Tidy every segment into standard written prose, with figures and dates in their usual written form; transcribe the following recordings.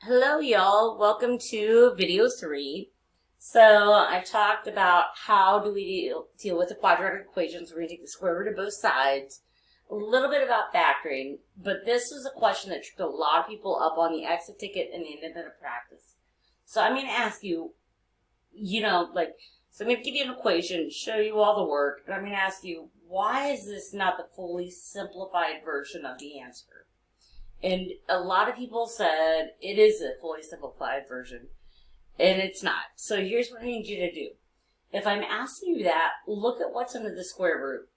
Hello y'all, welcome to video 3. So I've talked about how do we deal with the quadratic equations. We're going to take the square root of both sides. A little bit about factoring, but this was a question that tripped a lot of people up on the exit ticket and the independent practice. So I'm going to ask you, so I'm going to give you an equation, show you all the work, and I'm going to ask you, why is this not the fully simplified version of the answer? And a lot of people said it is a fully simplified version, and it's not. So here's what I need you to do. If I'm asking you that, look at what's under the square root.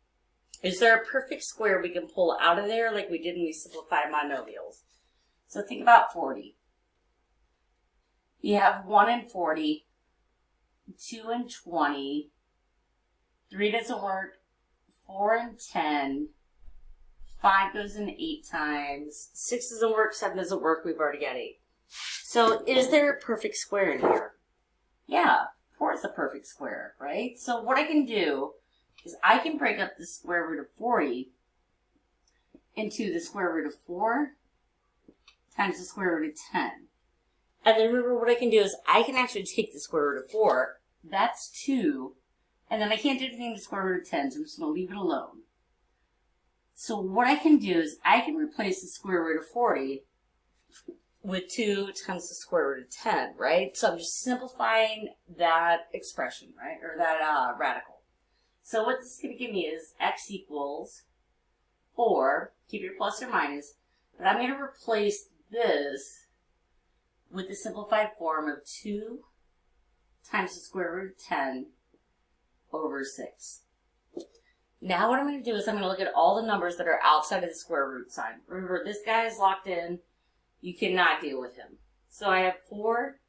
Is there a perfect square we can pull out of there like we did when we simplified monomials? So think about 40. You have 1 and 40, 2 and 20, 3 doesn't work, 4 and 10, 5 goes in 8 times, 6 doesn't work, 7 doesn't work, we've already got 8. So is there a perfect square in here? Yeah, 4 is a perfect square, right? So what I can do is I can break up the square root of 40 into the square root of 4 times the square root of 10. And then remember what I can do is I can actually take the square root of 4, that's 2, and then I can't do anything to the square root of 10, so I'm just going to leave it alone. So what I can do is I can replace the square root of 40 with 2 times the square root of 10, right? So I'm just simplifying that expression, right? Or that radical. So what this is going to give me is x equals 4, keep your plus or minus, but I'm going to replace this with the simplified form of 2 times the square root of 10 over 6. Now what I'm going to do is I'm going to look at all the numbers that are outside of the square root sign. Remember, this guy is locked in. You cannot deal with him. So I have 4,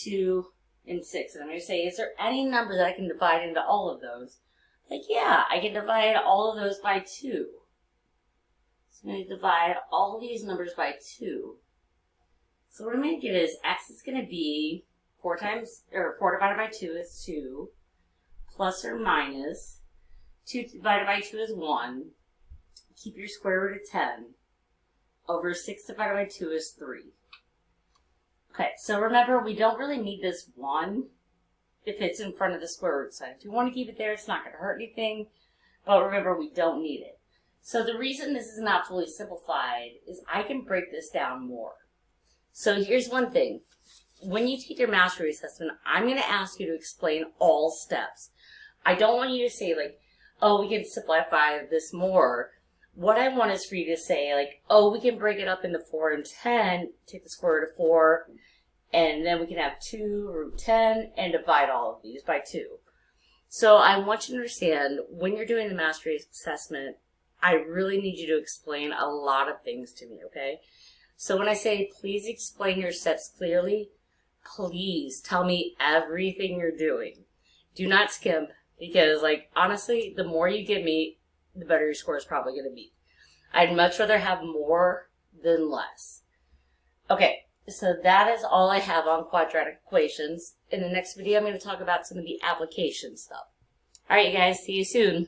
2, and 6. And I'm going to say, is there any number that I can divide into all of those? Like, yeah, I can divide all of those by 2. So I'm going to divide all of these numbers by 2. So what I'm going to get is x is going to be 4 divided by 2 is 2, plus or minus 2 divided by 2 is 1. Keep your square root of 10. Over 6 divided by 2 is 3. Okay, so remember, we don't really need this 1 if it's in front of the square root sign. If you want to keep it there, it's not going to hurt anything. But remember, we don't need it. So the reason this is not fully simplified is I can break this down more. So here's one thing. When you take your mastery assessment, I'm going to ask you to explain all steps. I don't want you to say, like, oh, we can simplify this more. What I want is for you to say, like, oh, we can break it up into 4 and 10, take the square root of 4, and then we can have 2 root 10, and divide all of these by 2. So I want you to understand, when you're doing the mastery assessment, I really need you to explain a lot of things to me, okay? So when I say, please explain your steps clearly, please tell me everything you're doing. Do not skimp. Because, like, honestly, the more you give me, the better your score is probably going to be. I'd much rather have more than less. Okay, so that is all I have on quadratic equations. In the next video, I'm going to talk about some of the application stuff. All right, you guys, see you soon.